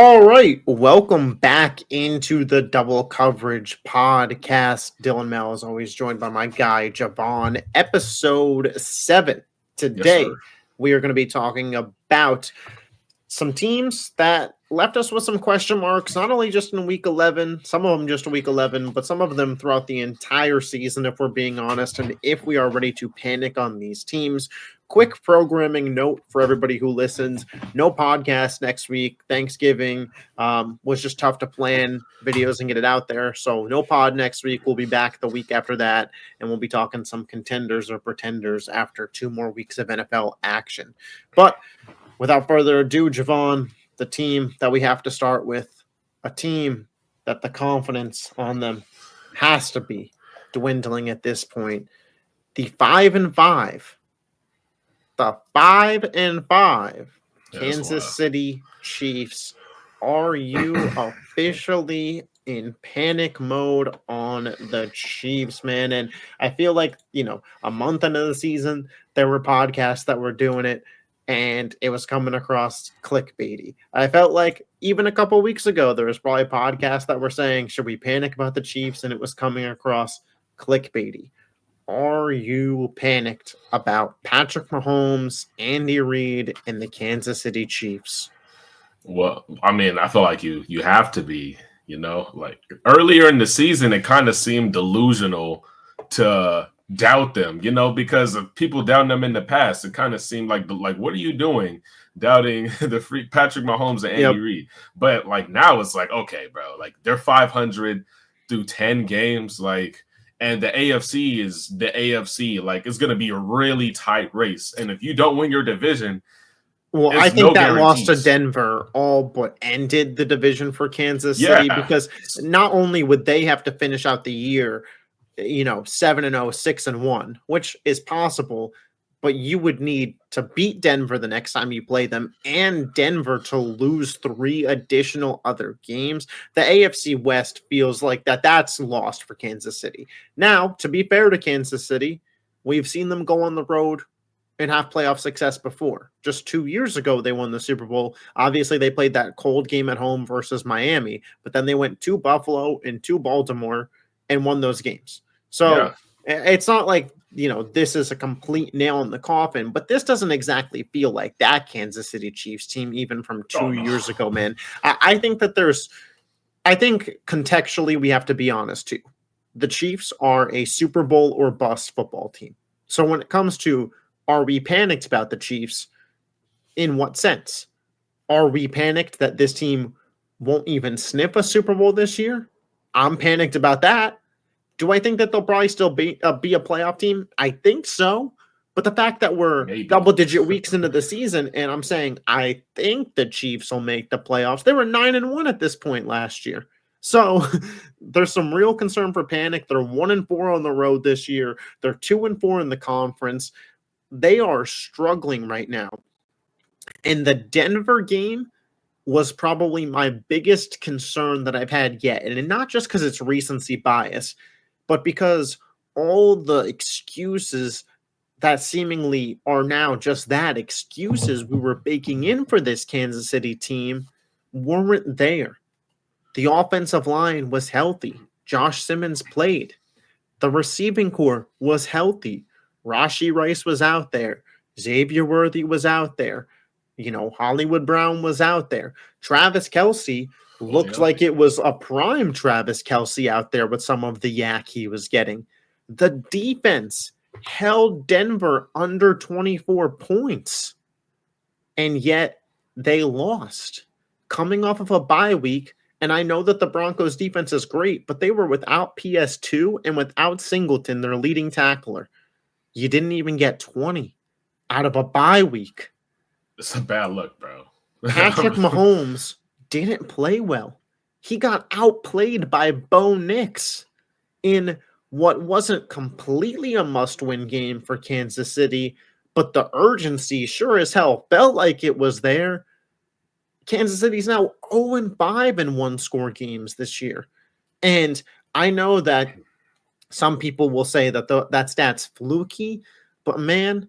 All right, welcome back into the Double Coverage Podcast. Dylan Mel is always joined by my guy JaVon. Episode 7. Yes, Today, sir. we are going to be talking about some teams that left us with some question marks, not only just in week 11, some of them just in week 11, but some of them throughout the entire season, if we're being honest, and if we are ready to panic on these teams. Quick programming note for everybody who listens: no podcast next week. Thanksgiving was just tough to plan videos and get it out there. So no pod next week. We'll be back the week after that, and we'll be talking some contenders or pretenders after 2 more weeks of NFL action. But without further ado, JaVon, the team that we have to start with, a team that the confidence on them has to be dwindling at this point. The 5-5 That's Kansas wild. City Chiefs. Are you officially in panic mode on the Chiefs, man? And I feel like, a month into the season, there were podcasts that were doing it, and it was coming across clickbaity. I felt like even a couple weeks ago, there was probably podcasts that were saying, should we panic about the Chiefs? And it was coming across clickbaity. Are you panicked about Patrick Mahomes, Andy Reid, and the Kansas City Chiefs? Well, I mean, I feel like you have to be, like earlier in the season, it kind of seemed delusional to doubt them, because of people doubting them in the past. It kind of seemed like what are you doing doubting the free Patrick Mahomes and Andy Yep. Reid? But like now it's like, okay, bro, like they're 500 through 10 games, and the AFC is the AFC. Like it's gonna be a really tight race. And if you don't win your division, Well, I it's think no that loss to guarantees. Denver all but ended the division for Kansas City, Yeah. because not only would they have to finish out the year, 7-0, 6-1, which is possible, but you would need to beat Denver the next time you play them, and Denver to lose 3 additional other games. The AFC West feels like that's lost for Kansas City. Now, to be fair to Kansas City, we've seen them go on the road and have playoff success before. Just 2 years ago, they won the Super Bowl. Obviously, they played that cold game at home versus Miami, but then they went to Buffalo and to Baltimore and won those games. So Yeah. it's not like, this is a complete nail in the coffin, but this doesn't exactly feel like that Kansas City Chiefs team, even from Oh, 2 no. years ago, man. I think contextually, we have to be honest too. The Chiefs are a Super Bowl or bust football team. So when it comes to, are we panicked about the Chiefs? In what sense? Are we panicked that this team won't even sniff a Super Bowl this year? I'm panicked about that. Do I think that they'll probably still be a playoff team? I think so. But the fact that we're Maybe. double-digit weeks into the season, and I'm saying I think the Chiefs will make the playoffs. They were 9-1 at this point last year. So there's some real concern for panic. They're 1-4 on the road this year. They're 2-4 in the conference. They are struggling right now. And the Denver game was probably my biggest concern that I've had yet. And not just because it's recency bias, but because all the excuses that seemingly are now just that, excuses we were baking in for this Kansas City team, weren't there. The offensive line was healthy. Josh Simmons played. The receiving core was healthy. Rashee Rice was out there. Xavier Worthy was out there. Hollywood Brown was out there. Travis Kelce Fully looked like healthy. it was a prime Travis Kelce out there with some of the yak he was getting. The defense held Denver under 24 points, and yet they lost coming off of a bye week. And I know that the Broncos defense is great, but they were without PS2 and without Singleton, their leading tackler. You didn't even get 20 out of a bye week. It's a bad look, bro. Patrick Mahomes didn't play well. He got outplayed by Bo Nix in what wasn't completely a must-win game for Kansas City, but the urgency sure as hell felt like it was there. Kansas City's now 0-5 in one-score games this year. And I know that some people will say that that stat's fluky, but man,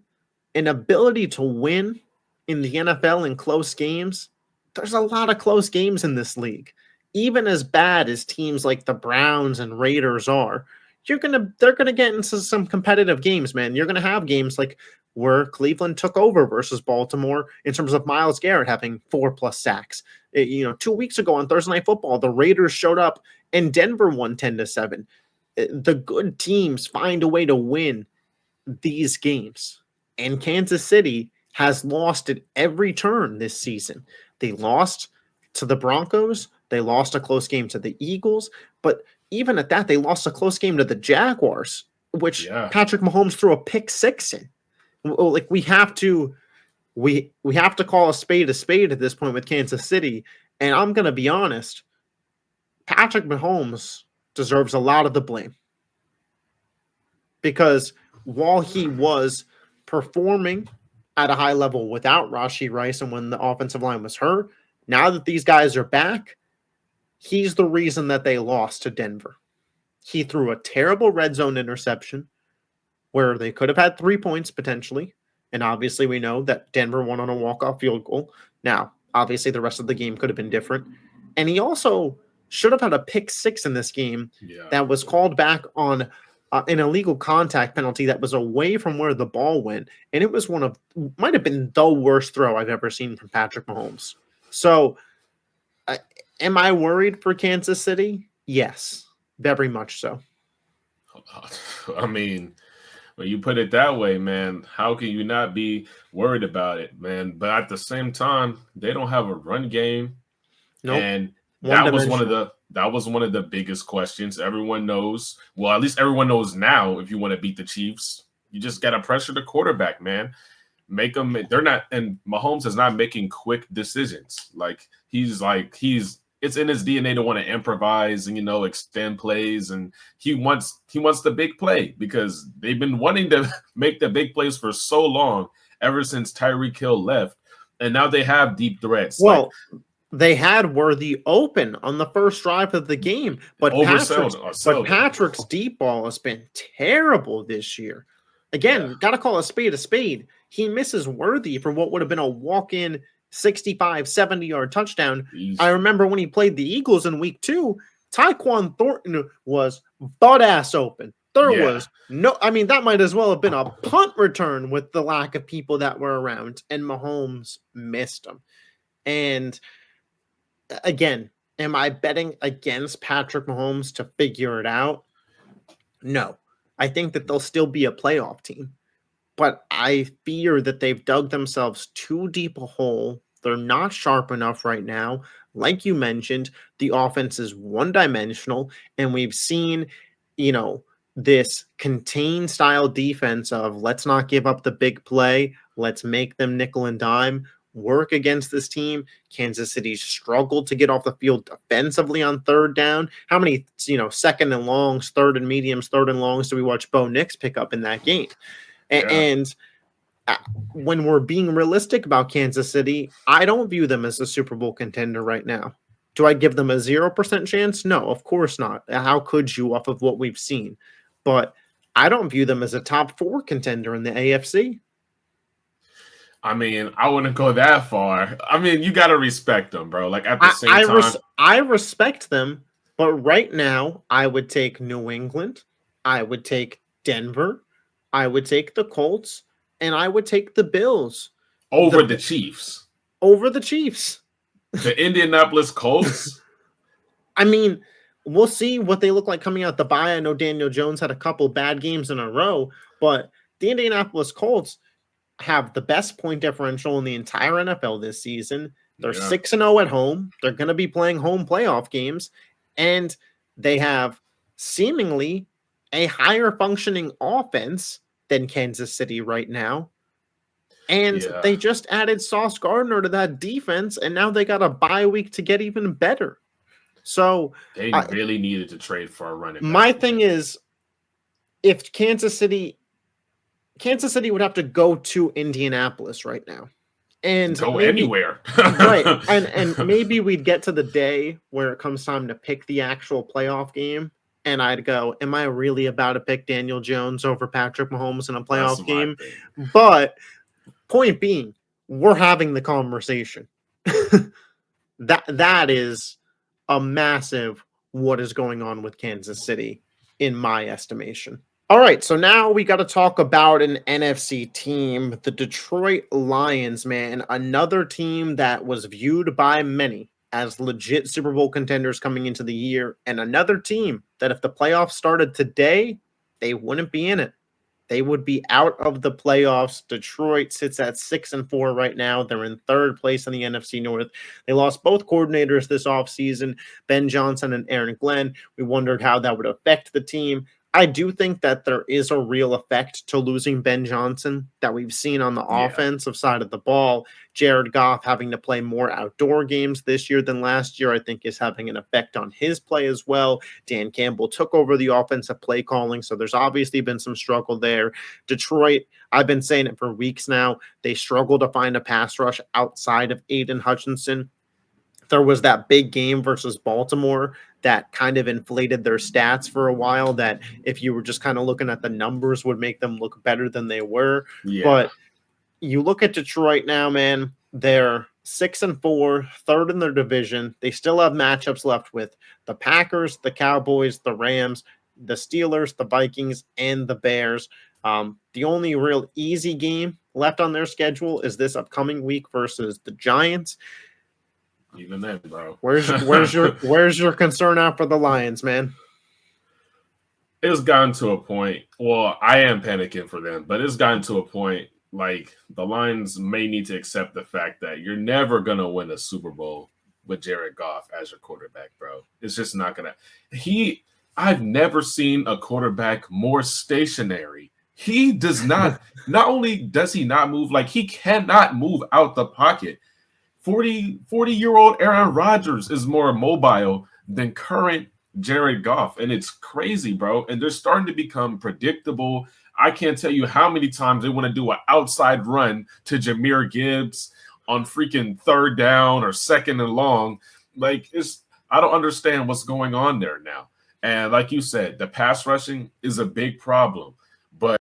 an ability to win in the NFL in close games, there's a lot of close games in this league. Even as bad as teams like the Browns and Raiders are, they're gonna get into some competitive games, man. You're gonna have games like where Cleveland took over versus Baltimore in terms of Myles Garrett having 4+ sacks. 2 weeks ago on Thursday Night Football, the Raiders showed up and Denver won 10-7. The good teams find a way to win these games, and Kansas City has lost at every turn this season. They lost to the Broncos. They lost a close game to the Eagles, but even at that, they lost a close game to the Jaguars, which Patrick Mahomes threw a pick six in. Like we have to call a spade at this point with Kansas City. And I'm going to be honest, Patrick Mahomes deserves a lot of the blame, because while he was performing at a high level without Rashee Rice and when the offensive line was hurt, now that these guys are back, he's the reason that they lost to Denver. He threw a terrible red zone interception where they could have had 3 points potentially. And obviously we know that Denver won on a walk-off field goal. Now, obviously the rest of the game could have been different. And he also should have had a pick six in this game that was called back on an illegal contact penalty that was away from where the ball went. And it was might have been the worst throw I've ever seen from Patrick Mahomes. So am I worried for Kansas City? Yes, very much so. I mean, when you put it that way, man, how can you not be worried about it, man? But at the same time, they don't have a run game. Nope. And that was one of the biggest questions. Everyone knows. Well, at least everyone knows now. If you want to beat the Chiefs, you just got to pressure the quarterback, man. Make them. They're not. And Mahomes is not making quick decisions. It's in his DNA to want to improvise and extend plays, and he wants the big play because they've been wanting to make the big plays for so long, ever since Tyreek Hill left, and now they have deep threats. Well, they had Worthy open on the first drive of the game, but Patrick's deep ball has been terrible this year. Again, got to call a spade a spade. He misses Worthy for what would have been a walk-in 65, 70-yard touchdown. I remember when he played the Eagles in week 2, Tyquan Thornton was butt-ass open. That might as well have been a punt return with the lack of people that were around, and Mahomes missed him. And again, am I betting against Patrick Mahomes to figure it out? No. I think that they'll still be a playoff team, but I fear that they've dug themselves too deep a hole. They're not sharp enough right now. Like you mentioned, the offense is one-dimensional, and we've seen, this contained style defense of let's not give up the big play, let's make them nickel and dime work against this team. Kansas City struggled to get off the field defensively on third down. How many, second and longs, third and mediums, third and longs do we watch Bo Nix pick up in that game? And when we're being realistic about Kansas City, I don't view them as a Super Bowl contender right now. Do I give them a 0% chance? No, of course not. How could you off of what we've seen? But I don't view them as a top 4 contender in the AFC. I mean, I wouldn't go that far. I mean, you got to respect them, bro. Like at the same time. I respect them, but right now I would take New England. I would take Denver. I would take the Colts. And I would take the Bills. Over the Chiefs. Over the Chiefs. The Indianapolis Colts. I mean, we'll see what they look like coming out the bye. I know Daniel Jones had a couple bad games in a row, but the Indianapolis Colts have the best point differential in the entire NFL this season. They're 6-0 at home. They're going to be playing home playoff games, and they have seemingly a higher functioning offense than Kansas City right now. And they just added Sauce Gardner to that defense, and now they got a bye week to get even better. So they really needed to trade for a running back. My thing is, if Kansas City would have to go to Indianapolis right now. And go anywhere. Right. And maybe we'd get to the day where it comes time to pick the actual playoff game. And I'd go, am I really about to pick Daniel Jones over Patrick Mahomes in a playoff game? But point being, we're having the conversation. That is a massive what is going on with Kansas City in my estimation. All right, so now we got to talk about an NFC team, the Detroit Lions, man, another team that was viewed by many as legit Super Bowl contenders coming into the year, and another team that if the playoffs started today, they wouldn't be in it. They would be out of the playoffs. Detroit sits at 6-4 right now. They're in third place in the NFC North. They lost both coordinators this offseason, Ben Johnson and Aaron Glenn. We wondered how that would affect the team. I do think that there is a real effect to losing Ben Johnson that we've seen on the offensive side of the ball. Jared Goff having to play more outdoor games this year than last year, I think is having an effect on his play as well. Dan Campbell took over the offensive play calling, so there's obviously been some struggle there. Detroit, I've been saying it for weeks now, they struggle to find a pass rush outside of Aiden Hutchinson. There was that big game versus Baltimore that kind of inflated their stats for a while, that if you were just kind of looking at the numbers would make them look better than they were. But you look at Detroit now, man, they're 6-4, third in their division. They still have matchups left with the Packers, the Cowboys, the Rams, the Steelers, the Vikings, and the Bears. The only real easy game left on their schedule is this upcoming week versus the Giants. Even then, bro. Where's your concern out for the Lions, man? It's gotten to a point. Well, I am panicking for them, but it's gotten to a point like the Lions may need to accept the fact that you're never gonna win a Super Bowl with Jared Goff as your quarterback, bro. It's just not gonna. I've never seen a quarterback more stationary. He does not. Not only does he not move, like he cannot move out the pocket. 40-year-old Aaron Rodgers is more mobile than current Jared Goff. And it's crazy, bro. And they're starting to become predictable. I can't tell you how many times they want to do an outside run to Jahmyr Gibbs on freaking third down or second and long. Like, I don't understand what's going on there now. And like you said, the pass rushing is a big problem. But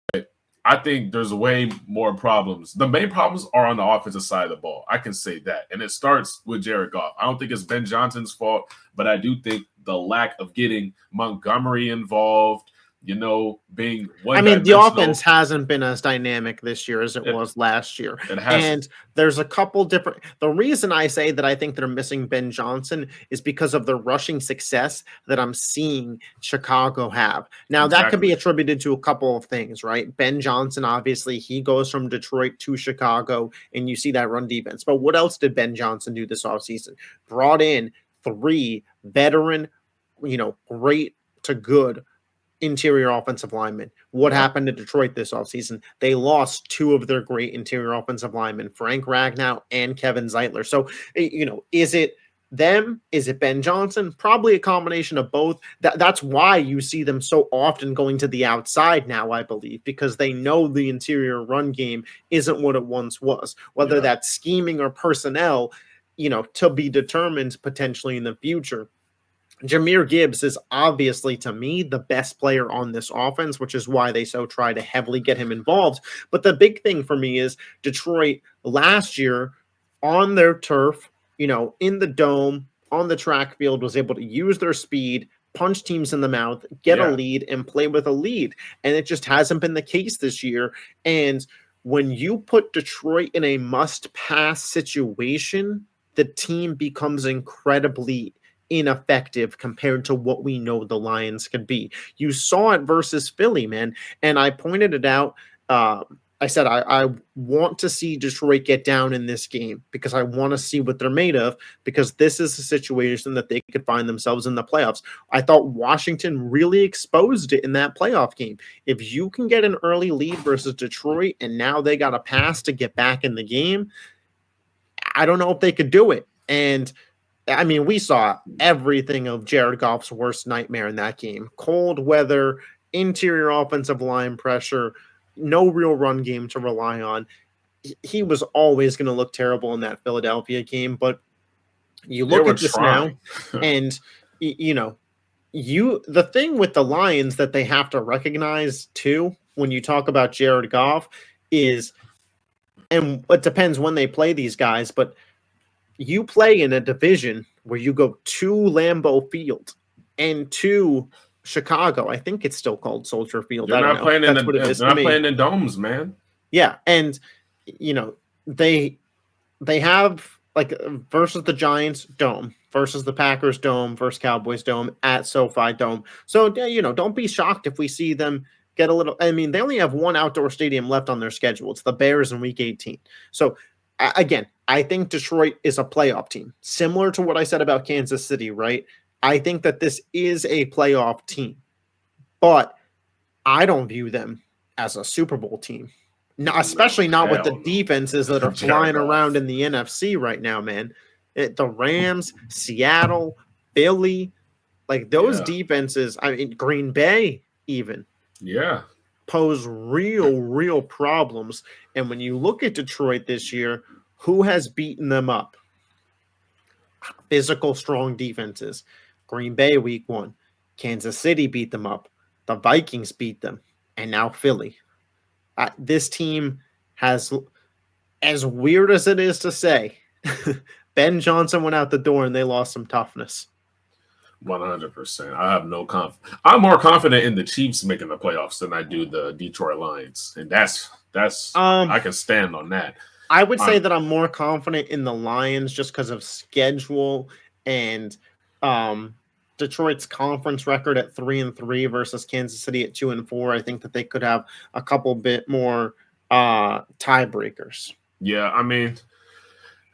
I think there's way more problems. The main problems are on the offensive side of the ball. I can say that. And it starts with Jared Goff. I don't think it's Ben Johnson's fault, but I do think the lack of getting Montgomery involved, being one. I mean, the offense hasn't been as dynamic this year as it was last year. And there's a couple different. The reason I say that I think they're missing Ben Johnson is because of the rushing success that I'm seeing Chicago have. Now, that could be attributed to a couple of things, right? Ben Johnson, obviously, he goes from Detroit to Chicago, and you see that run defense. But what else did Ben Johnson do this offseason? Brought in 3 veteran, great to good interior offensive linemen. What happened to Detroit this offseason? They lost 2 of their great interior offensive linemen, Frank Ragnow and Kevin Zeitler. So, is it them? Is it Ben Johnson? Probably a combination of both. That's why you see them so often going to the outside now, I believe, because they know the interior run game isn't what it once was. Whether that's scheming or personnel, to be determined potentially in the future. Jahmyr Gibbs is obviously, to me, the best player on this offense, which is why they so try to heavily get him involved. But the big thing for me is Detroit last year on their turf, in the dome, on the track field, was able to use their speed, punch teams in the mouth, get a lead, and play with a lead. And it just hasn't been the case this year. And when you put Detroit in a must-pass situation, the team becomes incredibly ineffective compared to what we know the Lions could be. You saw it versus Philly, man. And I pointed it out. I said, I want to see Detroit get down in this game because I want to see what they're made of, because this is a situation that they could find themselves in the playoffs. I thought Washington really exposed it in that playoff game. If you can get an early lead versus Detroit and now they got a pass to get back in the game, I don't know if they could do it. And I mean, we saw everything of Jared Goff's worst nightmare in that game. Cold weather, interior offensive line pressure, no real run game to rely on. He was always going to look terrible in that Philadelphia game, but you look at this now, and the thing with the Lions that they have to recognize too, when you talk about Jared Goff, is, and it depends when they play these guys, but you play in a division where you go to Lambeau Field and to Chicago. I think it's still called Soldier Field. They're I don't not know. playing in That's the what it they're is to not me. playing in domes, man. Yeah, and they have like versus the Giants dome, versus the Packers dome, versus Cowboys dome at SoFi Dome. So don't be shocked if we see them get a little. I mean, they only have one outdoor stadium left on their schedule. It's the Bears in Week 18. So again, I think Detroit is a playoff team, similar to what I said about Kansas City. Right? I think that this is a playoff team, but I don't view them as a Super Bowl team. No, especially not with the defenses that are flying around in the NFC right now, man. The Rams, Seattle, Philly, like those defenses, I mean, Green Bay even pose real problems. And when you look at Detroit this year, who has beaten them up? Physical, strong defenses. Green Bay week 1. Kansas City beat them up. The Vikings beat them. And now Philly. This team has, as weird as it is to say, Ben Johnson went out the door and they lost some toughness. 100%. I have no confidence. I'm more confident in the Chiefs making the playoffs than I do the Detroit Lions, and that's I can stand on that. I would say that I'm more confident in the Lions just because of schedule and Detroit's conference record at 3-3 versus Kansas City at 2-4. I think that they could have a couple bit more tiebreakers. Yeah, I mean,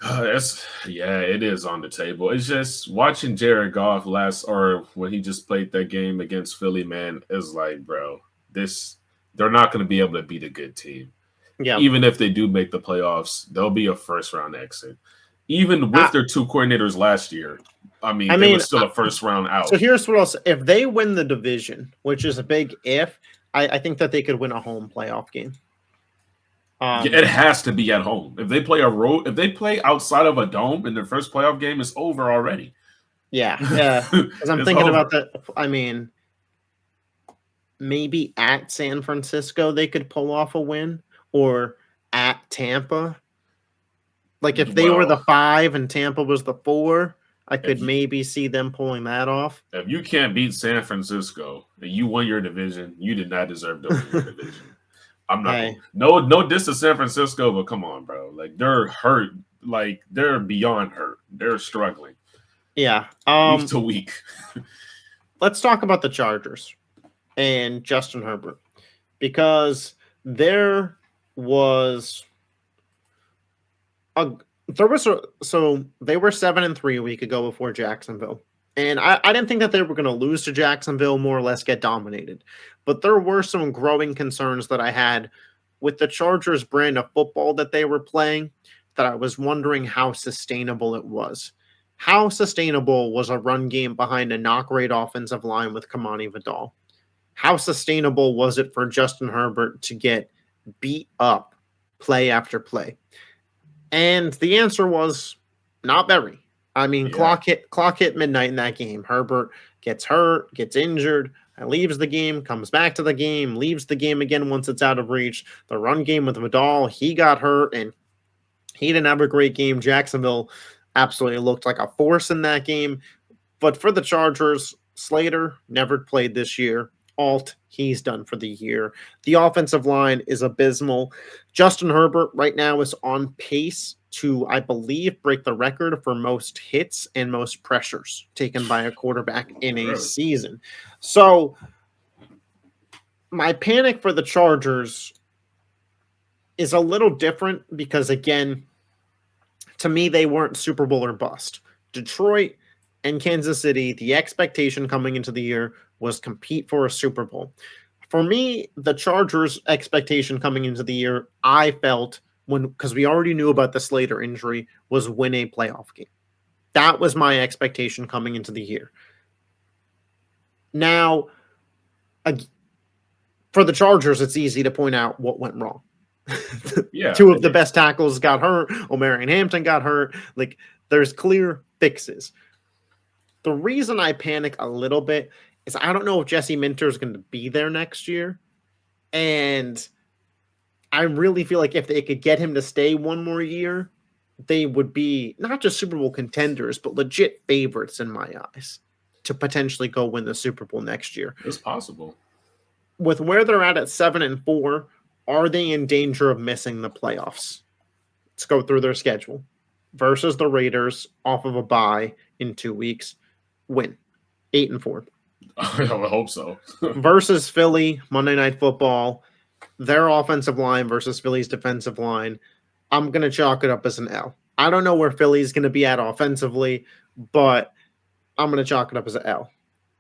it is on the table. It's just watching Jared Goff when he just played that game against Philly, man, is like, bro, they're not going to be able to beat a good team. Yeah. Even if they do make the playoffs, they'll be a first round exit. Even with their 2 coordinators last year, I mean, they were still a first round out. So here's what else. If they win the division, which is a big if, I think that they could win a home playoff game. It has to be at home. If they play outside of a dome in their first playoff game, it's over already. Yeah. Because I'm thinking about that. I mean, maybe at San Francisco they could pull off a win, or at Tampa. Like if they were the 5 and Tampa was the 4, I could maybe see them pulling that off. If you can't beat San Francisco and you won your division, you did not deserve to win your division. I'm not no diss to San Francisco, but come on, bro. Like they're hurt. Like they're beyond hurt. They're struggling. Yeah. Week to week. Let's talk about the Chargers and Justin Herbert, because they were 7-3 a week ago before Jacksonville. And I didn't think that they were going to lose to Jacksonville, more or less get dominated. But there were some growing concerns that I had with the Chargers brand of football that they were playing, that I was wondering how sustainable it was. How sustainable was a run game behind a not great offensive line with Kamani Vidal? How sustainable was it for Justin Herbert to get beat up play after play? And the answer was not very. I mean, clock hit midnight in that game. Herbert gets hurt, gets injured, leaves the game, comes back to the game, leaves the game again once it's out of reach. The run game with Vidal, he got hurt, and he didn't have a great game. Jacksonville absolutely looked like a force in that game. But for the Chargers, Slater never played this year. Alt, he's done for the year. The offensive line is abysmal. Justin Herbert right now is on pace to, I believe, break the record for most hits and most pressures taken by a quarterback in a season. So my panic for the Chargers is a little different because, again, to me, they weren't Super Bowl or bust. Detroit and Kansas City, the expectation coming into the year was compete for a Super Bowl. For me, the Chargers' expectation coming into the year, I felt, because we already knew about the Slater injury, was win a playoff game. That was my expectation coming into the year. Now, for the Chargers, it's easy to point out what went wrong. Two of the best tackles got hurt. Omarion Hampton got hurt. Like, there's clear fixes. The reason I panic a little bit is I don't know if Jesse Minter is going to be there next year. And I really feel like if they could get him to stay one more year, they would be not just Super Bowl contenders, but legit favorites in my eyes to potentially go win the Super Bowl next year. It's possible. With where they're at 7-4, are they in danger of missing the playoffs? Let's go through their schedule. Versus the Raiders off of a bye in 2 weeks, win 8-4. I would hope so. Versus Philly, Monday Night Football, their offensive line versus Philly's defensive line. I'm going to chalk it up as an L. I don't know where Philly's going to be at offensively, but I'm going to chalk it up as an L.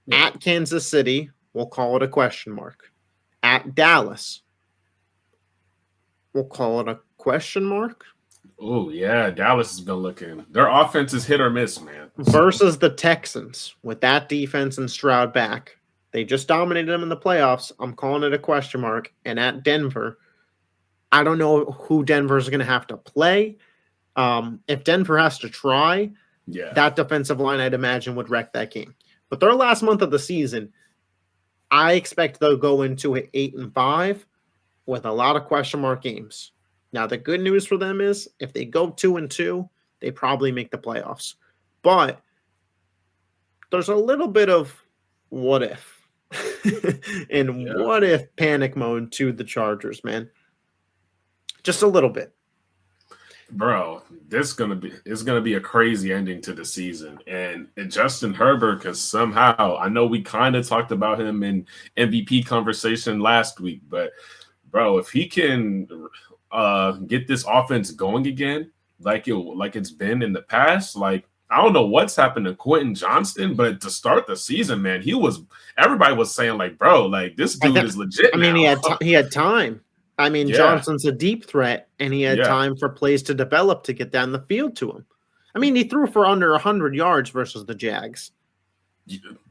Yeah. At Kansas City, we'll call it a question mark. At Dallas, we'll call it a question mark. Oh, yeah. Dallas has been looking. Their offense is hit or miss, man. Versus the Texans, with that defense and Stroud back. They just dominated them in the playoffs. I'm calling it a question mark. And at Denver, I don't know who Denver's going to have to play. If Denver has to try, that defensive line, I'd imagine, would wreck that game. But their last month of the season, I expect they'll go into it 8-5 with a lot of question mark games. Now, the good news for them is if they go 2-2, they probably make the playoffs. But there's a little bit of what if and what if panic mode to the Chargers, man. Just a little bit. Bro, it's gonna be a crazy ending to the season. And Justin Herbert, because somehow I know we kind of talked about him in MVP conversation last week, but bro, if he can get this offense going again, like it's been in the past, like I don't know what's happened to Quentin Johnston, but to start the season, man, everybody was saying like, bro, like this dude is legit. I mean, now. he had time. I mean, Johnson's a deep threat, and he had time for plays to develop to get down the field to him. I mean, he threw for under 100 yards versus the Jags.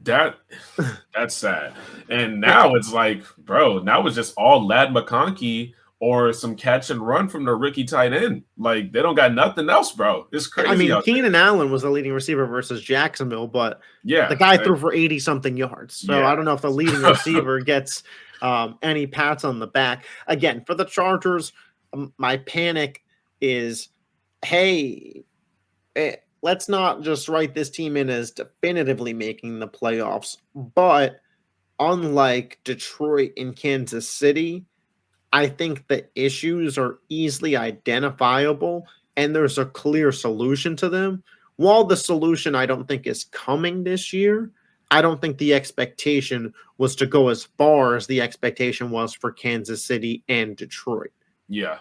That's sad. And now it's like, bro, now it's just all Ladd McConkey or some catch and run from the rookie tight end. Like, they don't got nothing else, bro. It's crazy. I mean, Keenan Allen was the leading receiver versus Jacksonville, but the guy threw for 80-something yards. So I don't know if the leading receiver gets any pats on the back. Again, for the Chargers, my panic is, hey, let's not just write this team in as definitively making the playoffs, but unlike Detroit and Kansas City, I think the issues are easily identifiable and there's a clear solution to them. While the solution I don't think is coming this year, I don't think the expectation was to go as far as the expectation was for Kansas City and Detroit. Yeah.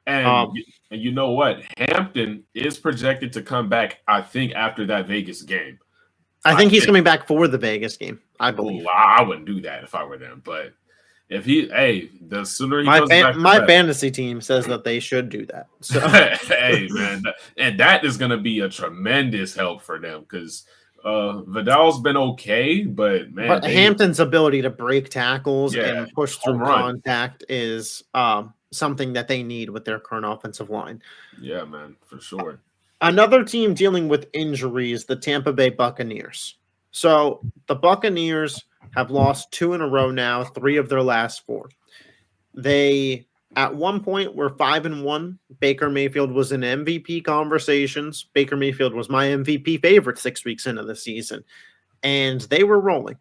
And you know what? Hampton is projected to come back, I think, after that Vegas game. I think he's coming back for the Vegas game, I believe. I wouldn't do that if I were them. But if the sooner he goes back. My fantasy team says that they should do that. So. Hey, man. And that is going to be a tremendous help for them because Vidal's been okay, but man. But Hampton's ability to break tackles and push through contact is something that they need with their current offensive line. Yeah, man, for sure. Another team dealing with injuries, the Tampa Bay Buccaneers. So the Buccaneers have lost 2 in a row now, 3 of their last 4. They, at one point, were 5-1. Baker Mayfield was in MVP conversations. Baker Mayfield was my MVP favorite 6 weeks into the season. And they were rolling.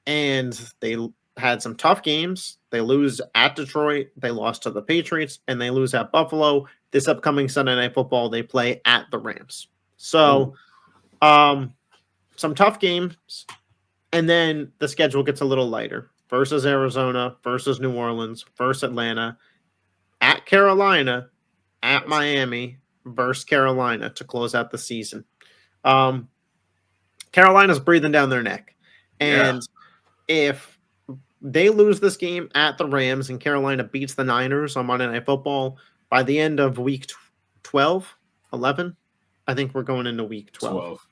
And they had some tough games. They lose at Detroit. They lost to the Patriots. And they lose at Buffalo. This upcoming Sunday Night Football, they play at the Rams. So, some tough games. And then the schedule gets a little lighter. Versus Arizona, versus New Orleans, versus Atlanta, at Carolina, at Miami, versus Carolina to close out the season. Carolina's breathing down their neck. And if they lose this game at the Rams and Carolina beats the Niners on Monday Night Football, by the end of week 12, 11, I think we're going into week 12.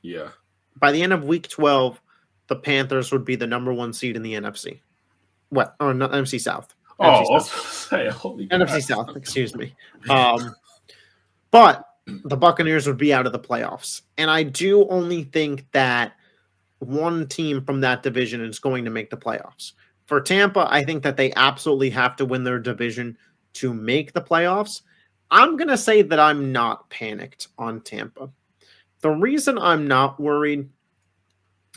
By the end of week 12, the Panthers would be the number 1 seed in the NFC. What? Or not NFC South. NFC South, excuse me. But the Buccaneers would be out of the playoffs. And I do only think that one team from that division is going to make the playoffs. For Tampa, I think that they absolutely have to win their division to make the playoffs. I'm going to say that I'm not panicked on Tampa. The reason I'm not worried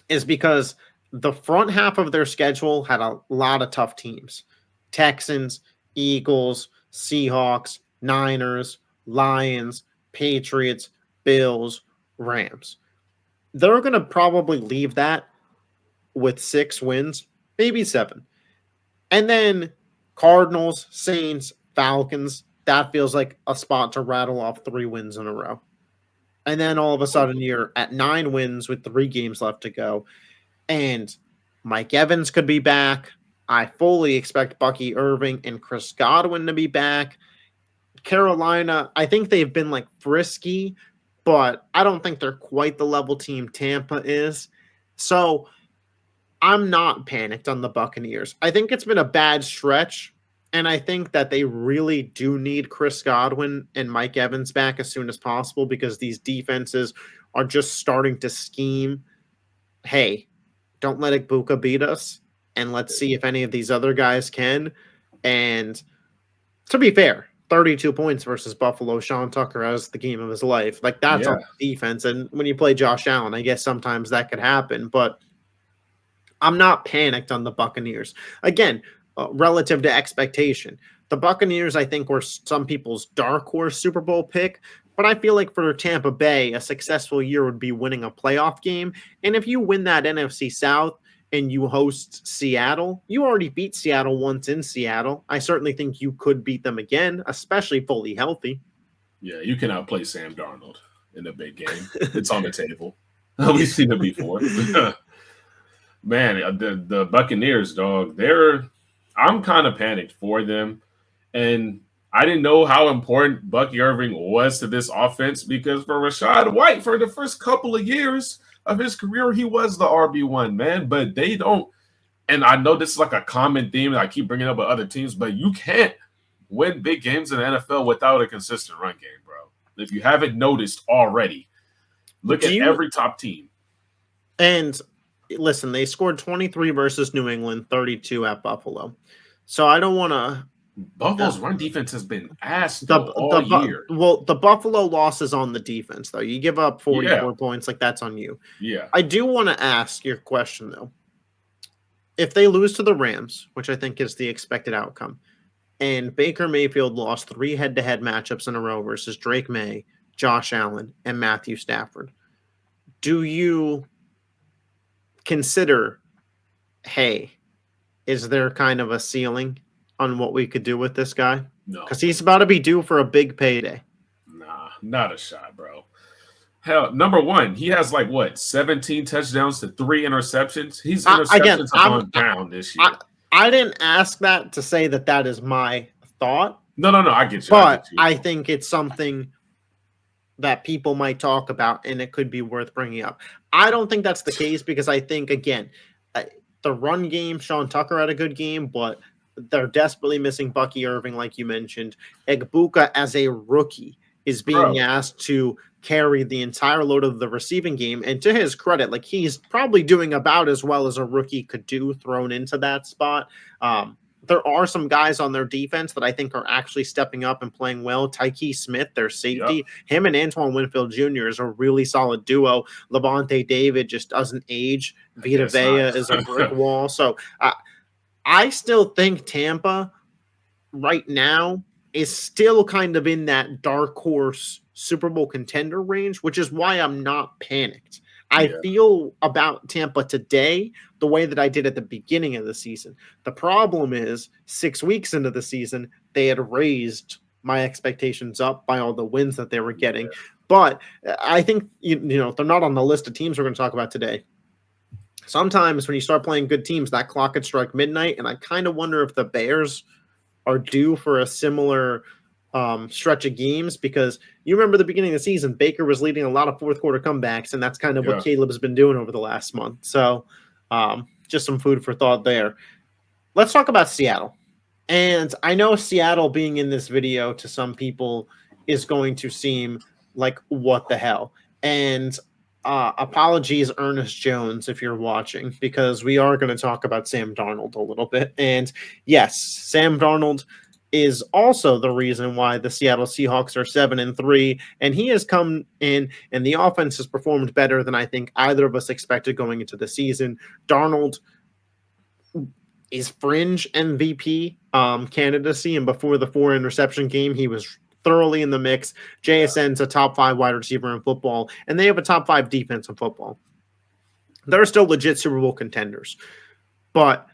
is because the front half of their schedule had a lot of tough teams. Texans, Eagles, Seahawks, Niners, Lions, Patriots, Bills, Rams. They're going to probably leave that with 6 wins, maybe 7. And then Cardinals, Saints, Falcons, that feels like a spot to rattle off 3 wins in a row. And then all of a sudden you're at 9 wins with 3 games left to go. And Mike Evans could be back. I fully expect Bucky Irving and Chris Godwin to be back. Carolina, I think they've been like frisky, but I don't think they're quite the level team Tampa is. So I'm not panicked on the Buccaneers. I think it's been a bad stretch, and I think that they really do need Chris Godwin and Mike Evans back as soon as possible because these defenses are just starting to scheme. Hey, don't let Ibuka beat us, and let's see if any of these other guys can. And to be fair, 32 points versus Buffalo, Sean Tucker has the game of his life. Like, that's on defense. And when you play Josh Allen, I guess sometimes that could happen. But I'm not panicked on the Buccaneers. Again, relative to expectation, the Buccaneers, I think, were some people's dark horse Super Bowl pick. But I feel like for Tampa Bay, a successful year would be winning a playoff game. And if you win that NFC South and you host Seattle, you already beat Seattle once in Seattle. I certainly think you could beat them again, especially fully healthy. Yeah, you can outplay Sam Darnold in a big game. It's on the table. We've seen it before. Man, the Buccaneers, dog, I'm kind of panicked for them. And I didn't know how important Bucky Irving was to this offense because for Rachaad White, for the first couple of years of his career, he was the RB1, man. But they don't, and I know this is like a common theme that I keep bringing up with other teams, but you can't win big games in the NFL without a consistent run game, bro. If you haven't noticed already, look at every top team. And listen, they scored 23 versus New England, 32 at Buffalo. So I don't want to. Buffalo's run defense has been ass all year. Well, the Buffalo loss is on the defense, though. You give up 44 points, like that's on you. Yeah. I do want to ask your question, though. If they lose to the Rams, which I think is the expected outcome, and Baker Mayfield lost 3 head-to-head matchups in a row versus Drake May, Josh Allen, and Matthew Stafford, do you consider, hey, is there kind of a ceiling on what we could do with this guy? No. Because he's about to be due for a big payday. Nah, not a shot, bro. Hell, number one, he has 17 touchdowns to 3 interceptions. His interceptions have gone down this year. I didn't ask that to say that is my thought. No, I get you. But I think it's something that people might talk about, and it could be worth bringing up. I don't think that's the case because I think, again, the run game, Sean Tucker had a good game, but they're desperately missing Bucky Irving, like you mentioned. Ibuka, as a rookie, is being asked to carry the entire load of the receiving game. And to his credit, he's probably doing about as well as a rookie could do thrown into that spot. There are some guys on their defense that I think are actually stepping up and playing well. Tyke Smith, their safety, him and Antoine Winfield Jr. is a really solid duo. Levante David just doesn't age. Vita Vea is a brick wall. So I still think Tampa right now is still kind of in that dark horse Super Bowl contender range, which is why I'm not panicked. I feel about Tampa today the way that I did at the beginning of the season. The problem is 6 weeks into the season, they had raised my expectations up by all the wins that they were getting. But I think, you know, they're not on the list of teams we're going to talk about today. Sometimes when you start playing good teams, that clock could strike midnight, and I kind of wonder if the Bears are due for a similar stretch of games, because you remember the beginning of the season, Baker was leading a lot of fourth quarter comebacks, and that's kind of what Caleb's been doing over the last month. So just some food for thought there. Let's talk about Seattle. And I know Seattle being in this video to some people is going to seem like, what the hell? And apologies, Ernest Jones, if you're watching, because we are going to talk about Sam Darnold a little bit. And yes, Sam Darnold is also the reason why the Seattle Seahawks are 7-3, and he has come in and the offense has performed better than I think either of us expected going into the season. Darnold is fringe MVP candidacy, and before the 4 interception game, he was thoroughly in the mix. JSN's a top 5 wide receiver in football, and they have a top 5 defense in football. They're still legit Super Bowl contenders, but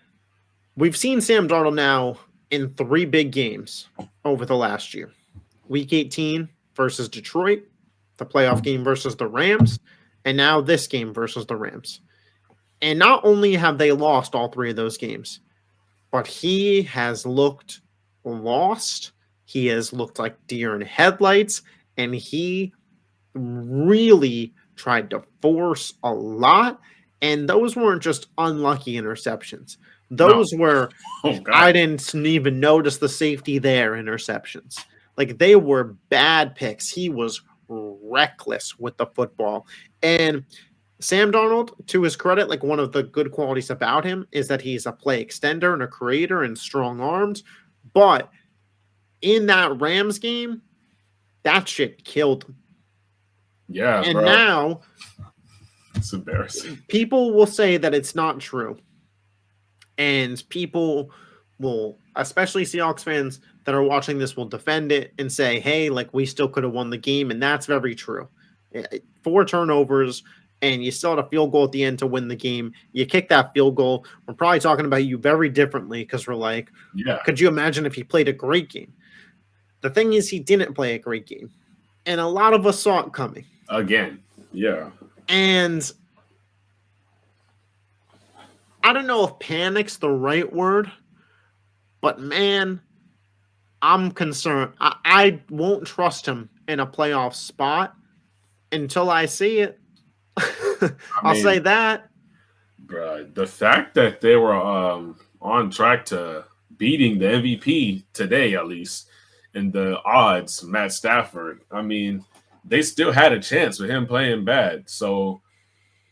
we've seen Sam Darnold now in 3 big games over the last year. Week 18 versus Detroit, the playoff game versus the Rams, and now this game versus the Rams. And not only have they lost all 3 of those games, but he has looked lost. He has looked like deer in headlights, and he really tried to force a lot. And those weren't just unlucky interceptions. Those were, I didn't even notice the safety there interceptions. Like, they were bad picks. He was reckless with the football. And Sam Darnold, to his credit, like, one of the good qualities about him is that he's a play extender and a creator and strong arms. But in that Rams game, that shit killed him. Yeah, and now it's embarrassing. People will say that it's not true. And people will, especially Seahawks fans that are watching this, will defend it and say, hey, like, we still could have won the game. And that's very true. 4 turnovers, and you still had a field goal at the end to win the game. You kick that field goal. We're probably talking about you very differently because we're like, yeah, could you imagine if he played a great game? The thing is, he didn't play a great game. And a lot of us saw it coming. Again, yeah. And I don't know if panic's the right word, but man, I'm concerned. I won't trust him in a playoff spot until I see it. I'll say that. Bruh, the fact that they were on track to beating the MVP today, at least, in the odds, Matt Stafford, I mean, they still had a chance with him playing bad. So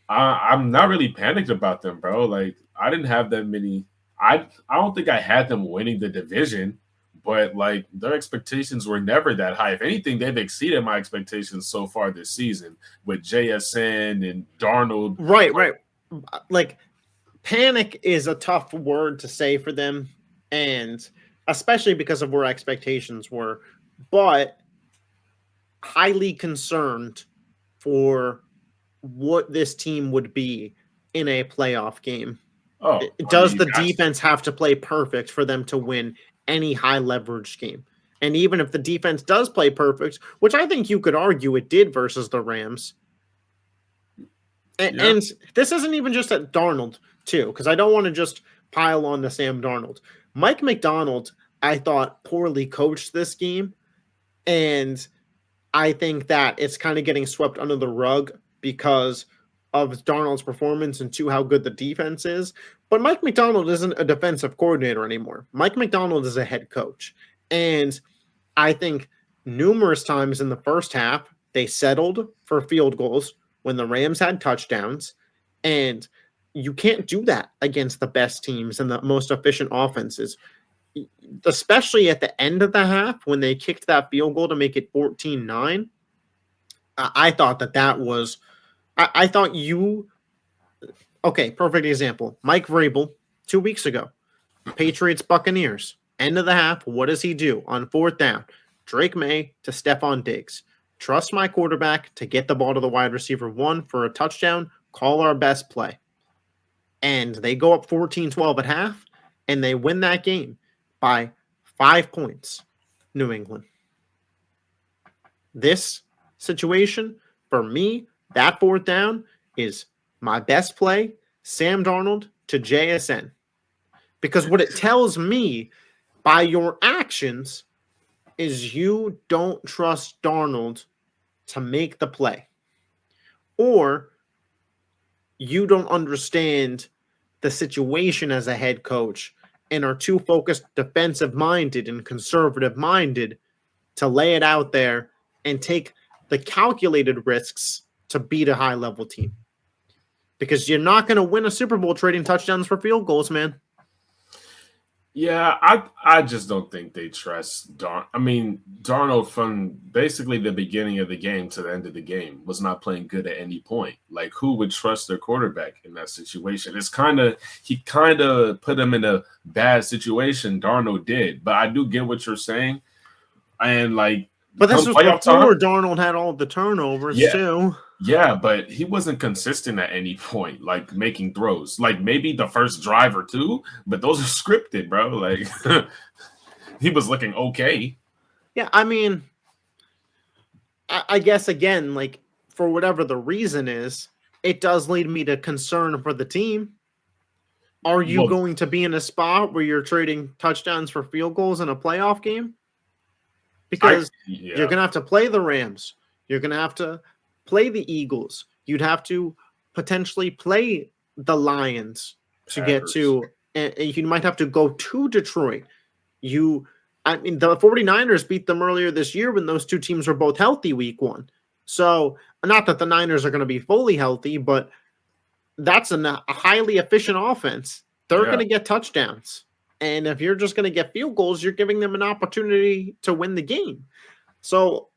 I'm not really panicked about them, bro. Like, I didn't have that many. I don't think I had them winning the division, but like, their expectations were never that high. If anything, they've exceeded my expectations so far this season with JSN and Darnold. Right. Like, panic is a tough word to say for them, and especially because of where expectations were, but highly concerned for what this team would be in a playoff game. Does the defense have to play perfect for them to win any high leverage game? And even if the defense does play perfect, which I think you could argue it did versus the Rams, and this isn't even just at Darnold too, because I don't want to just pile on to Sam Darnold. Mike McDonald, I thought, poorly coached this game, and I think that it's kind of getting swept under the rug because of Darnold's performance and how good the defense is. But Mike McDonald isn't a defensive coordinator anymore. Mike McDonald is a head coach. And I think numerous times in the first half, they settled for field goals when the Rams had touchdowns. And you can't do that against the best teams and the most efficient offenses, especially at the end of the half when they kicked that field goal to make it 14-9. I thought that was – I thought you – okay, perfect example. Mike Vrabel 2 weeks ago, Patriots Buccaneers, end of the half, what does he do on 4th down? Drake May to Stephon Diggs. Trust my quarterback to get the ball to the wide receiver 1 for a touchdown, call our best play. And they go up 14-12 at half, and they win that game by 5 points, New England. This situation, for me, that 4th down is my best play, Sam Darnold to JSN. Because what it tells me by your actions is you don't trust Darnold to make the play. Or you don't understand the situation as a head coach and are too focused defensive-minded and conservative-minded to lay it out there and take the calculated risks to beat a high-level team. – Because you're not going to win a Super Bowl trading touchdowns for field goals, man. Yeah, I just don't think they trust Darnold from basically the beginning of the game to the end of the game was not playing good at any point. Like, who would trust their quarterback in that situation? He kind of put him in a bad situation. Darnold did, but I do get what you're saying, and like, But this come was playoff before time, Darnold had all the turnovers yeah, too. yeah, but he wasn't consistent at any point, like making throws. Like maybe the first drive or two, but those are scripted, bro. Like he was looking okay. Yeah, I mean, I guess again, like for whatever the reason is, it does lead me to concern for the team. Are you Well, going to be in a spot where you're trading touchdowns for field goals in a playoff game? Because you're yeah, going to have to play the Rams. You're going to have to play the Eagles. You'd have to potentially play the Lions to get Packers. to, and you might have to go to Detroit. I mean, the 49ers beat them earlier this year when those two teams were both healthy week one. So, not that the Niners are going to be fully healthy, but that's a highly efficient offense. They're going Yeah, to get touchdowns. And if you're just going to get field goals, you're giving them an opportunity to win the game. So,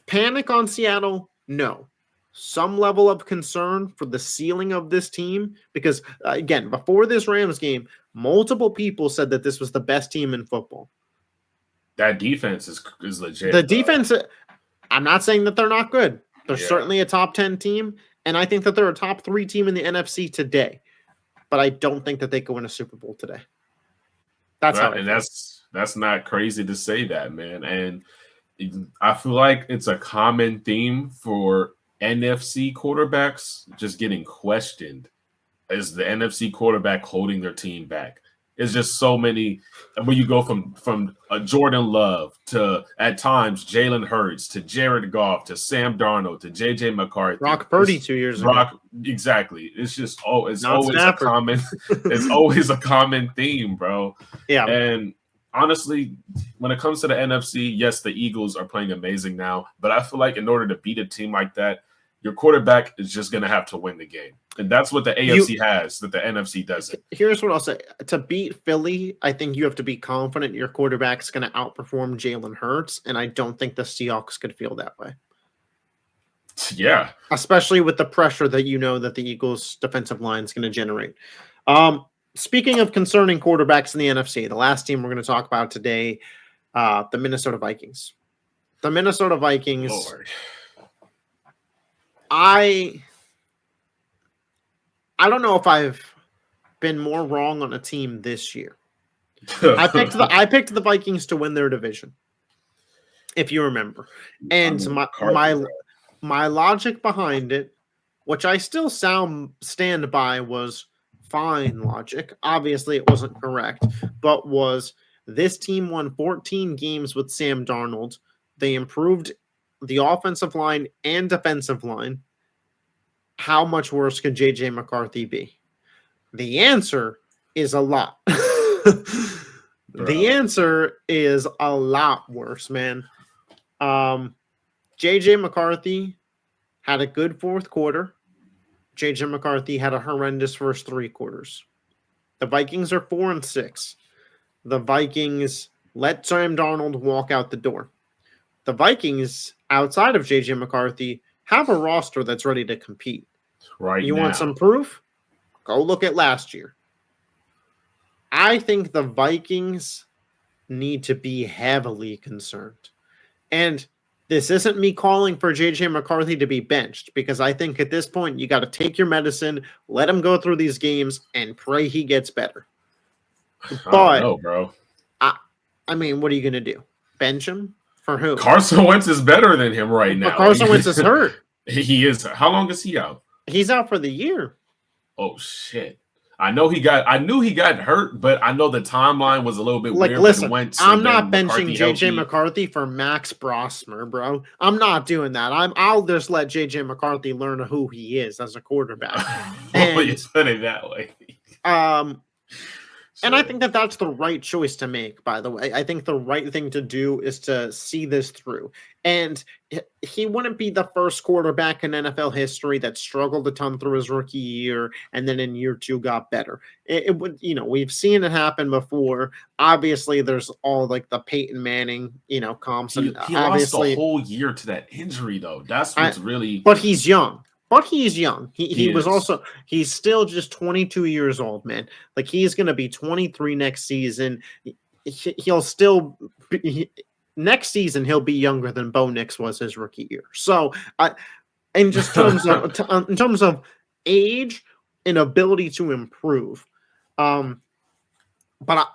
panic on Seattle? No. Some level of concern for the ceiling of this team because, again, before this Rams game, multiple people said that this was the best team in football. that defense is The legit, bro. defense, I'm not saying that they're not good. They're Yeah, certainly a top 10 team, and I think that they're a top 3 team in the NFC today. But I don't think that they could win a Super Bowl today. That's how I and feel. that's not crazy to say that, man. And I feel like it's a common theme for NFC quarterbacks just getting questioned. Is the NFC quarterback holding their team back? It's just so many. When you go from Jordan Love to at times Jalen Hurts to Jared Goff to Sam Darnold to JJ McCarthy, Brock Purdy 2 years ago. Brock, exactly. It's just it's Not always a Stafford. common it's always a common theme, bro. Yeah. And honestly, when it comes to the NFC, yes, the Eagles are playing amazing now, but I feel like in order to beat a team like that, your quarterback is just going to have to win the game. And that's what the AFC has that the NFC doesn't. Here's what I'll say. To beat Philly, I think you have to be confident your quarterback's going to outperform Jalen Hurts, and I don't think the Seahawks could feel that way. Yeah. Especially with the pressure that you know that the Eagles' defensive line is going to generate. Speaking of concerning quarterbacks in the NFC, the last team we're going to talk about today, the Minnesota Vikings. The Minnesota Vikings. Lord. I don't know if I've been more wrong on a team this year. I picked the Vikings to win their division, if you remember. And my logic behind it, which I still stand by, was fine logic. Obviously, it wasn't correct, but was this team won 14 games with Sam Darnold. They improved the offensive line and defensive line. How much worse could JJ McCarthy be? The answer is a lot. The answer is a lot worse, man. JJ McCarthy had a good fourth quarter. JJ McCarthy had a horrendous first 3 quarters. The Vikings are 4-6. The Vikings let Sam Darnold walk out the door. The Vikings, outside of JJ McCarthy, have a roster that's ready to compete. Right you now. Want some proof? Go look at last year. I think the Vikings need to be heavily concerned. And this isn't me calling for JJ McCarthy to be benched, because I think at this point you got to take your medicine, let him go through these games, and pray he gets better. I don't know, bro. I mean, what are you going to do? Bench him? For who? Carson Wentz is better than him right now. But Carson Wentz is hurt. He is. How long is he out? He's out for the year. Oh, shit. I knew he got hurt, but I know the timeline was a little bit weird. Listen, Wentz, I'm not benching JJ McCarthy for Max Brosmer, bro. I'm not doing that. I'll just let JJ McCarthy learn who he is as a quarterback. Well, you put it that way. And I So think that that's the right choice to make, by the way. I think the right thing to do is to see this through. And he wouldn't be the first quarterback in NFL history that struggled a ton through his rookie year and then in year 2 got better. It would, we've seen it happen before. Obviously, there's all like the Peyton Manning, comps. And he lost a obviously, whole year to that injury though. That's what's really. but he's young. But he's young. He He was is. also he's still just 22 years old, man. Like he's gonna be 23 next season. He'll still next season he'll be younger than Bo Nix was his rookie year. So in just in terms of age and ability to improve, but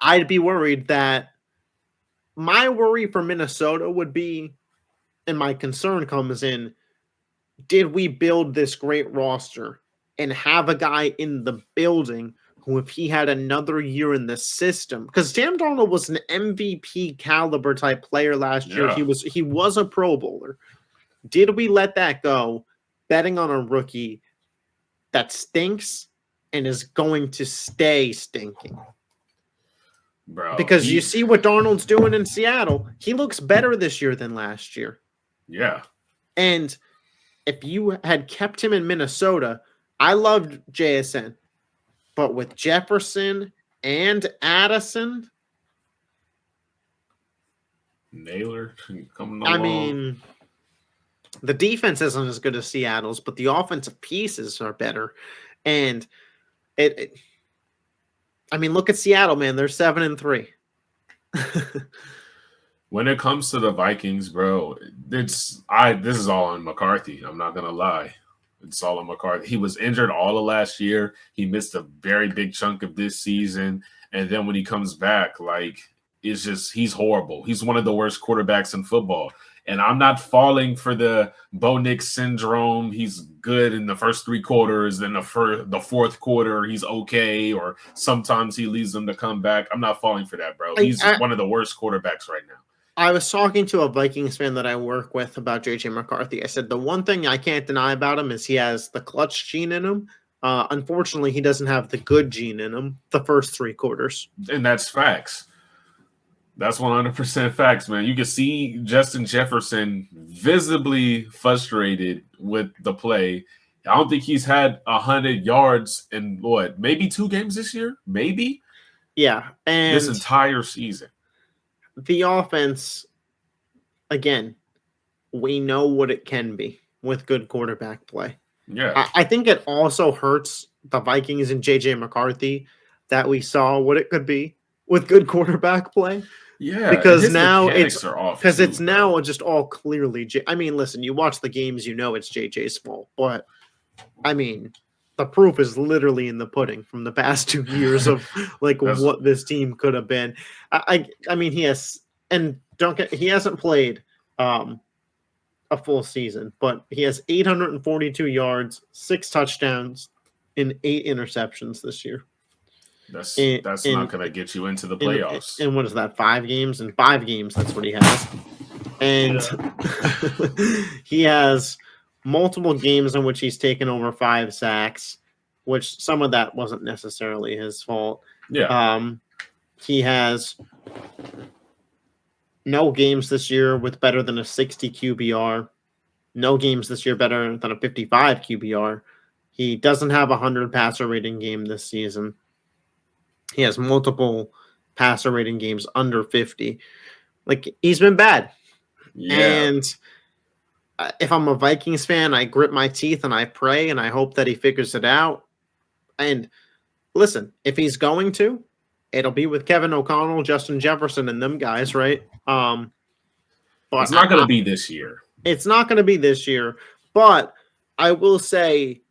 I'd be worried that my worry for Minnesota would be, and my concern comes in. Did we build this great roster and have a guy in the building who, if he had another year in the system, because Sam Darnold was an MVP caliber type player last year. Yeah. He was a Pro Bowler. Did we let that go, betting on a rookie that stinks and is going to stay stinking? Bro, Because you see what Darnold's doing in Seattle. He looks better this year than last year. Yeah. And if you had kept him in Minnesota, I loved JSN, but with Jefferson and Addison, Naylor coming along. I mean, the defense isn't as good as Seattle's, but the offensive pieces are better. And look at Seattle, man. They're 7-3. When it comes to the Vikings, bro, this is all on McCarthy. I'm not gonna lie. It's all on McCarthy. He was injured all of last year. He missed a very big chunk of this season. And then when he comes back, he's horrible. He's one of the worst quarterbacks in football. And I'm not falling for the Bo Nix syndrome. He's good in the first 3 quarters. Then the fourth quarter, he's okay. Or sometimes he leads them to come back. I'm not falling for that, bro. He's one of the worst quarterbacks right now. I was talking to a Vikings fan that I work with about JJ McCarthy. I said the one thing I can't deny about him is he has the clutch gene in him. Unfortunately, he doesn't have the good gene in him the first 3 quarters. And that's facts. That's 100% facts, man. You can see Justin Jefferson visibly frustrated with the play. I don't think he's had 100 yards in maybe 2 games this year? Maybe? Yeah. And this entire season. The offense, again, we know what it can be with good quarterback play. Yeah. I think it also hurts the Vikings and JJ McCarthy that we saw what it could be with good quarterback play. Yeah, because now it's off now just all clearly. Listen, you watch the games, it's JJ's fault, but the proof is literally in the pudding from the past 2 years of what this team could have been. He has, and he hasn't played a full season, but he has 842 yards, 6 touchdowns, and 8 interceptions this year. That's not going to get you into the playoffs. And what is that? 5 games? In 5 games, that's what he has. And he has multiple games in which he's taken over 5 sacks, which some of that wasn't necessarily his fault. Yeah. He has no games this year with better than a 60 QBR. No games this year better than a 55 QBR. He doesn't have a 100 passer rating game this season. He has multiple passer rating games under 50. He's been bad. Yeah. And if I'm a Vikings fan, I grit my teeth and I pray and I hope that he figures it out. And listen, if he's going to, it'll be with Kevin O'Connell, Justin Jefferson, and them guys, right? But it's not going to be this year. It's not going to be this year. But I will say,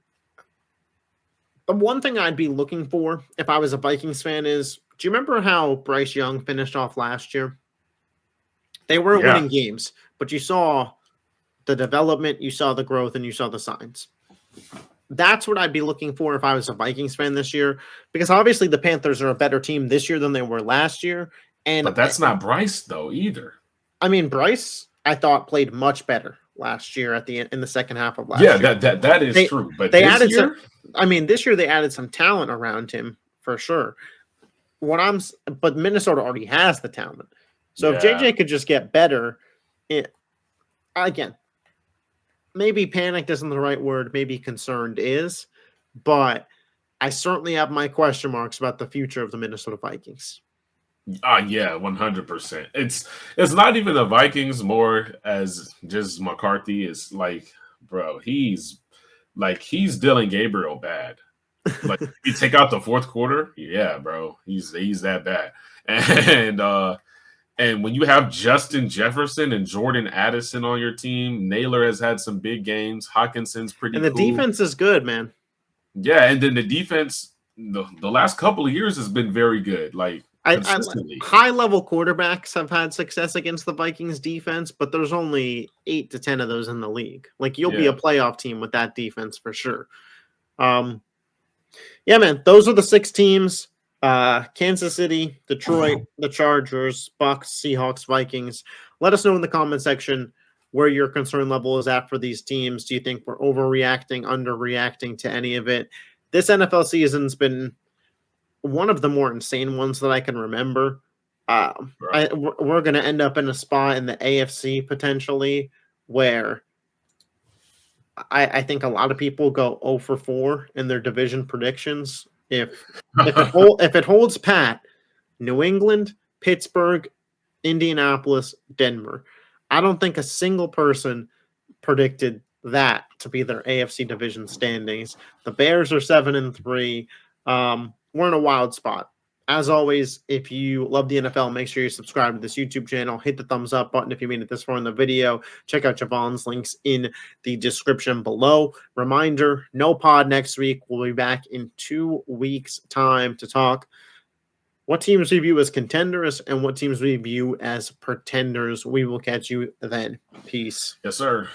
the one thing I'd be looking for if I was a Vikings fan is, do you remember how Bryce Young finished off last year? They weren't winning games, but you saw the development, you saw the growth, and you saw the signs. That's what I'd be looking for if I was a Vikings fan this year, because obviously the Panthers are a better team this year than they were last year. But that's not Bryce, though, either. Bryce, I thought, played much better last year in the second half of last year. Yeah, that is true. But they added this year they added some talent around him for sure. but Minnesota already has the talent. So if Yeah. JJ could just get better, again, maybe panicked isn't the right word, maybe concerned is, but I certainly have my question marks about the future of the Minnesota Vikings. Yeah, 100%. It's not even the Vikings more as just McCarthy is like, bro, he's Dylan Gabriel bad. Like if you take out the fourth quarter, yeah, bro, he's that bad. And when you have Justin Jefferson and Jordan Addison on your team, Naylor has had some big games. Hawkinson's pretty And the cool. defense is good, man. Yeah, and then the defense the last couple of years has been very good. Like consistently. High-level quarterbacks have had success against the Vikings defense, but there's only 8 to 10 of those in the league. Like you'll be a playoff team with that defense for sure. Yeah, man, those are the 6 teams. Kansas City, Detroit, the Chargers, Bucks, Seahawks, Vikings. Let us know in the comment section where your concern level is at for these teams. Do you think we're overreacting, underreacting to any of it? This NFL season's been one of the more insane ones that I can remember. We're going to end up in a spot in the AFC potentially where I think a lot of people go 0 for 4 in their division predictions. If it holds pat, New England, Pittsburgh, Indianapolis, Denver. I don't think a single person predicted that to be their AFC division standings. The Bears are 7-3. We're in a wild spot. As always, if you love the NFL, make sure you subscribe to this YouTube channel. Hit the thumbs up button if you made it this far in the video. Check out JaVon's links in the description below. Reminder, no pod next week. We'll be back in 2 weeks' time to talk what teams we view as contenders and what teams we view as pretenders. We will catch you then. Peace. Yes, sir.